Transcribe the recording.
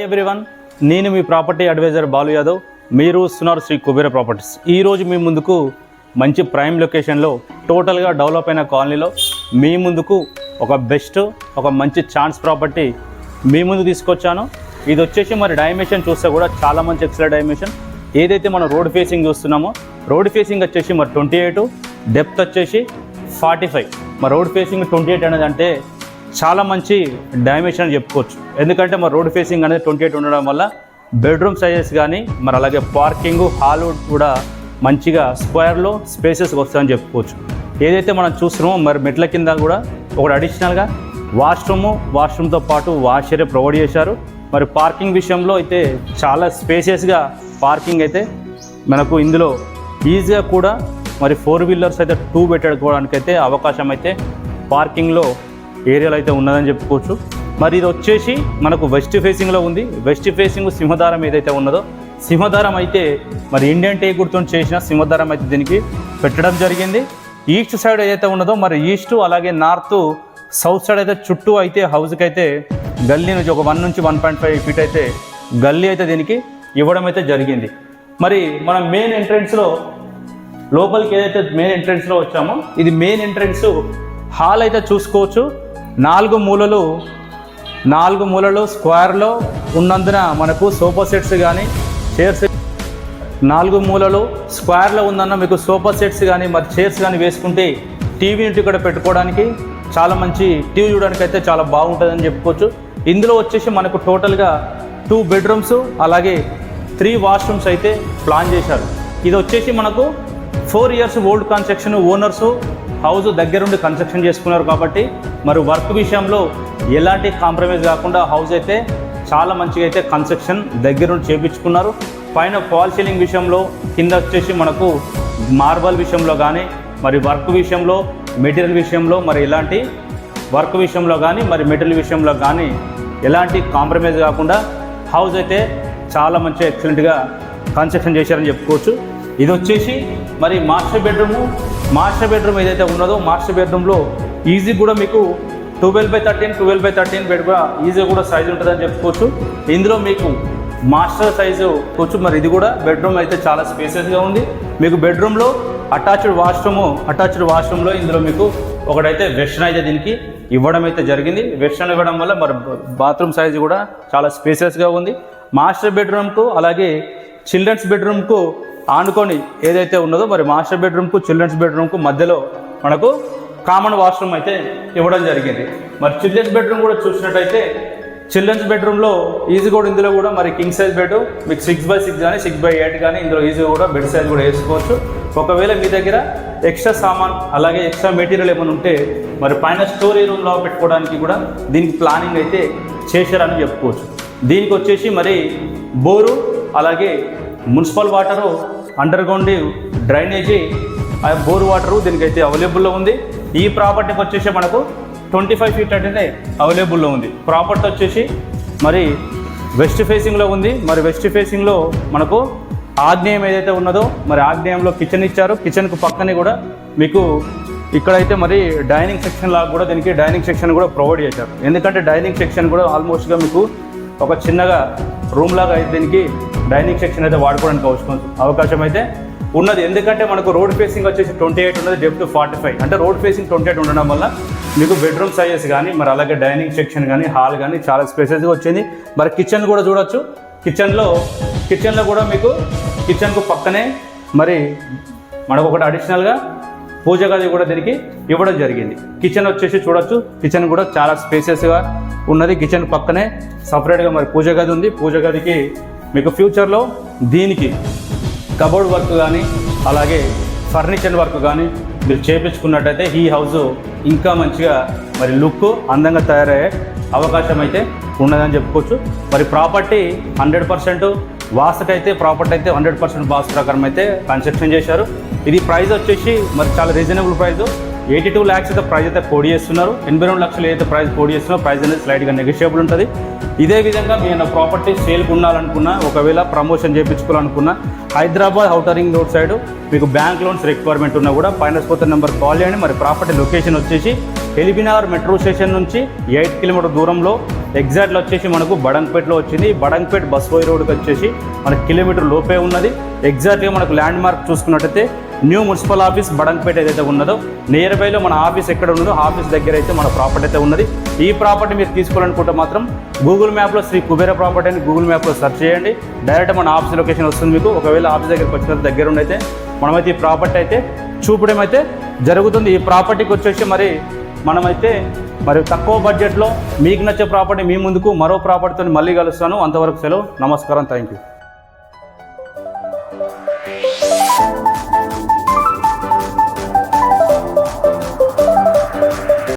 Everyone, నేను మీ property advisor Balu Yadav. మీరు చూస్తున్నారు శ్రీ కుబేర ప్రాపర్టీస్. ఈరోజు మీ ముందుకు మంచి ప్రైమ్ లొకేషన్లో టోటల్గా డెవలప్ అయిన కాలనీలో మీ ముందుకు ఒక మంచి ఛాన్స్ ప్రాపర్టీ మీ ముందు తీసుకొచ్చాను. ఇది వచ్చేసి మరి డైమెన్షన్ చూస్తే కూడా చాలా మంచి ఎక్సలెంట్ డైమెన్షన్. ఏదైతే మనం రోడ్ ఫేసింగ్ చూస్తున్నామో రోడ్ ఫేసింగ్ వచ్చేసి మరి 28, డెప్త్ వచ్చేసి 45. మరి రోడ్ ఫేసింగ్ 28 అనేది అంటే చాలా మంచి డైమెన్షన్ అని చెప్పుకోవచ్చు. ఎందుకంటే మరి రోడ్ ఫేసింగ్ అనేది 28 ఉండడం వల్ల బెడ్రూమ్ సైజెస్ కానీ మరి అలాగే పార్కింగ్ హాల్ కూడా మంచిగా స్క్వేర్లో స్పేసెస్ వస్తాయని చెప్పుకోవచ్చు. ఏదైతే మనం చూస్తున్నామో మరి మెట్ల కింద కూడా ఒకటి అడిషనల్గా వాష్రూమ్తో పాటు వాష్ ఏరియా ప్రొవైడ్ చేశారు. మరి పార్కింగ్ విషయంలో అయితే చాలా స్పేసెస్గా పార్కింగ్ అయితే మనకు ఇందులో ఈజీగా కూడా మరి 4 వీలర్స్ అయితే 2 పెట్టుకోవడానికి అయితే అవకాశం అయితే పార్కింగ్లో ఏరియాలో అయితే ఉన్నదని చెప్పుకోవచ్చు. మరి ఇది వచ్చేసి మనకు వెస్ట్ ఫేసింగ్లో ఉంది. వెస్ట్ ఫేసింగ్ సింహదారం ఏదైతే ఉన్నదో సింహదారం అయితే మరి ఇండియన్ టేకుడ్తో చేసిన సింహదారం అయితే దీనికి పెట్టడం జరిగింది. ఈస్ట్ సైడ్ ఏదైతే ఉన్నదో మరి ఈస్ట్ అలాగే నార్త్ సౌత్ సైడ్ అయితే చుట్టూ అయితే హౌస్కి అయితే గల్లీ నుంచి ఒక 1 నుంచి 1.5 ఫీట్ అయితే గల్లీ అయితే దీనికి ఇవ్వడం అయితే జరిగింది. మరి మనం మెయిన్ ఎంట్రెన్స్లో లోపలికి ఏదైతే మెయిన్ ఎంట్రెన్స్లో వచ్చామో ఇది మెయిన్ ఎంట్రెన్స్ హాల్ అయితే చూసుకోవచ్చు. 4 మూలలు స్క్వేర్లో ఉన్నందున మనకు సోఫా సెట్స్ కానీ చైర్స్ 4 మూలలు స్క్వేర్లో ఉందన్న మీకు సోఫా సెట్స్ కానీ మరి చైర్స్ కానీ వేసుకుంటే టీవీ ఇంటి ఇక్కడ పెట్టుకోవడానికి చాలా మంచి టీవీ చూడడానికి అయితే చాలా బాగుంటుందని చెప్పుకోవచ్చు. ఇందులో వచ్చేసి మనకు టోటల్గా 2 బెడ్రూమ్స్ అలాగే 3 వాష్రూమ్స్ అయితే ప్లాన్ చేశారు. ఇది వచ్చేసి మనకు 4 years old construction, owners house దగ్గరుండి కన్స్ట్రక్షన్ చేసుకున్నారు కాబట్టి మరి వర్క్ విషయంలో ఎలాంటి కాంప్రమైజ్ కాకుండా హౌస్ అయితే చాలా మంచిగా అయితే కన్స్ట్రక్షన్ దగ్గరుండి చేయించుకున్నారు. పైన ఫాల్ సీలింగ్ విషయంలో కింద వచ్చేసి మనకు మార్బల్ విషయంలో కానీ మరి వర్క్ విషయంలో మెటీరియల్ విషయంలో మరి ఎలాంటి వర్క్ విషయంలో కానీ మరి మెటీరియల్ విషయంలో కానీ ఎలాంటి కాంప్రమైజ్ కాకుండా హౌస్ అయితే చాలా మంచిగా ఎక్సలెంట్గా కన్స్ట్రక్షన్ చేశారని చెప్పుకోవచ్చు. ఇది వచ్చేసి మరి మాస్టర్ బెడ్రూమ్ ఏదైతే ఉన్నదో మాస్టర్ బెడ్రూమ్లో ఈజీ కూడా మీకు 12x13 బెడ్ కూడా ఈజీగా కూడా సైజు ఉంటుందని చెప్పుకోవచ్చు. ఇందులో మీకు మాస్టర్ సైజు కూర్చు మరి ఇది కూడా బెడ్రూమ్ అయితే చాలా స్పేసెస్గా ఉంది. మీకు బెడ్రూమ్లో అటాచ్డ్ వాష్రూమ్లో ఇందులో మీకు ఒకటైతే వెస్టర్న్ అయితే దీనికి ఇవ్వడం అయితే జరిగింది. వెస్టర్న్ ఇవ్వడం వల్ల మరి బాత్రూమ్ సైజు కూడా చాలా స్పేసెస్గా ఉంది. మాస్టర్ బెడ్రూమ్కు అలాగే చిల్డ్రన్స్ బెడ్రూమ్కు ఆనుకొని ఏదైతే ఉన్నదో మరి మాస్టర్ బెడ్రూమ్కు చిల్డ్రన్స్ బెడ్రూమ్కు మధ్యలో మనకు కామన్ వాష్రూమ్ అయితే ఇవ్వడం జరిగింది. మరి చిల్డ్రన్స్ బెడ్రూమ్ కూడా చూసినట్టయితే చిల్డ్రన్స్ బెడ్రూమ్లో ఈజీ కూడా ఇందులో కూడా మరి కింగ్ సైజ్ బెడ్ మీకు 6x6 కానీ 6x8 కానీ ఇందులో ఈజీ కూడా బెడ్ సైజ్ కూడా వేసుకోవచ్చు. ఒకవేళ మీ దగ్గర ఎక్స్ట్రా సామాన్ అలాగే ఎక్స్ట్రా మెటీరియల్ ఏమైనా ఉంటే మరి పైన స్టోరీ రూమ్లో పెట్టుకోవడానికి కూడా దీనికి ప్లానింగ్ అయితే చేశారని చెప్పుకోవచ్చు. దీనికి వచ్చేసి మరి బోరు అలాగే municipal water under ground drainage bore water దీనికైతే అవైలబుల్లో ఉంది. ఈ ప్రాపర్టీకి వచ్చేసి మనకు 25 ఫీట్ అంటే అవైలబుల్లో ఉంది. ప్రాపర్టీ వచ్చేసి మరి వెస్ట్ ఫేసింగ్లో ఉంది. మరి వెస్ట్ ఫేసింగ్లో మనకు ఆగ్నేయం ఏదైతే ఉన్నదో మరి ఆగ్నేయంలో కిచెన్ ఇచ్చారు. కిచెన్కు పక్కనే కూడా మీకు ఇక్కడైతే మరి డైనింగ్ సెక్షన్ లాగా కూడా దీనికి డైనింగ్ సెక్షన్ కూడా ప్రొవైడ్ చేశారు. ఎందుకంటే డైనింగ్ సెక్షన్ కూడా ఆల్మోస్ట్గా మీకు ఒక చిన్నగా రూమ్ లాగా అయితే దీనికి డైనింగ్ సెక్షన్ అయితే వాడుకోవడానికి అవకాశం అయితే ఉన్నది. ఎందుకంటే మనకు రోడ్ ఫేసింగ్ వచ్చేసి 28 ఉన్నది, డెప్త్ 45 అంటే రోడ్ ఫేసింగ్ 28 ఉండడం వల్ల మీకు బెడ్రూమ్ సైజెస్ కానీ మరి అలాగే డైనింగ్ సెక్షన్ కానీ హాల్ కానీ చాలా స్పేసెస్గా వచ్చింది. మరి కిచెన్ కూడా చూడొచ్చు. కిచెన్లో కూడా మీకు కిచెన్కు పక్కనే మరి మనకు ఒకటి అడిషనల్గా పూజ గది కూడా దీనికి ఇవ్వడం జరిగింది. కిచెన్ వచ్చేసి చూడొచ్చు. కిచెన్ కూడా చాలా స్పేసెస్గా ఉన్నది. కిచెన్ పక్కనే సపరేట్గా మరి పూజ గది ఉంది. పూజ గదికి మీకు ఫ్యూచర్లో దీనికి కబోర్డ్ వర్క్ కానీ అలాగే ఫర్నిచర్ వర్క్ కానీ మీరు చేయించుకున్నట్టయితే ఈ హౌస్ ఇంకా మంచిగా మరి లుక్ అందంగా తయారయ్యే అవకాశం అయితే ఉన్నదని చెప్పుకోవచ్చు. మరి ప్రాపర్టీ 100% వాస్తుకైతే ప్రాపర్టీ అయితే 100% వాస్తు ప్రకారం అయితే కన్స్ట్రక్షన్ చేశారు. ఇది ప్రైస్ వచ్చేసి మరి చాలా రీజనబుల్ ప్రైస్ 82 lakhs అయితే ప్రైస్ అయితే కోడ్ చేస్తున్నారు. 82 లక్షలు ఏదైతే ప్రైస్ కోడ్ చేస్తున్నారో ప్రైస్ అనేది స్లైడ్గా నెగోషియబుల్ ఉంటుంది. ఇదే విధంగా మీరు ప్రాపర్టీ సేల్కి ఉండాలనుకున్నా ఒకవేళ ప్రమోషన్ చేయించుకోవాలనుకున్నా Hyderabad outer ring road side మీకు బ్యాంక్ లోన్స్ రిక్వైర్మెంట్ ఉన్నా కూడా పైన స్పోతర్ నెంబర్ కాల్ చేయండి. మరి ప్రాపర్టీ లొకేషన్ వచ్చేసి ఎల్బీ నగర్ మెట్రో స్టేషన్ నుంచి 8 కిలోమీటర్ దూరంలో ఎగ్జాక్ట్లో వచ్చేసి మనకు బడంగ్పేట్లో వచ్చింది. బడంగ్పేట్ బస్వై రోడ్కి వచ్చేసి మనకు కిలోమీటర్ లోపే ఉన్నది. ఎగ్జాక్ట్గా మనకు ల్యాండ్ మార్క్ చూసుకున్నట్టయితే న్యూ మున్సిపల్ ఆఫీస్ బడంగ్పేట ఏదైతే ఉన్నదో నియర్ బైలో మన ఆఫీస్ ఎక్కడ ఉన్నదో ఆఫీస్ దగ్గర అయితే మన ప్రాపర్టీ అయితే ఉన్నది. ఈ ప్రాపర్టీ మీరు తీసుకోవాలనుకుంటే మాత్రం గూగుల్ మ్యాప్లో శ్రీ కుబేర ప్రాపర్టీ అని గూగుల్ మ్యాప్లో సెర్చ్ చేయండి. డైరెక్ట్ మన ఆఫీస్ లొకేషన్ వస్తుంది మీకు. ఒకవేళ ఆఫీస్ దగ్గరికి వచ్చిన దగ్గర ఉండైతే మనమైతే ఈ ప్రాపర్టీ అయితే చూపడం అయితే జరుగుతుంది. ఈ ప్రాపర్టీకి వచ్చేసి మనమైతే తక్కువ బడ్జెట్లో మీకు నచ్చే ప్రాపర్టీ మీ ముందుకు మరో ప్రాపర్టీతో మళ్ళీ కలుస్తాను. అంతవరకు సెలవు. నమస్కారం. Thank you.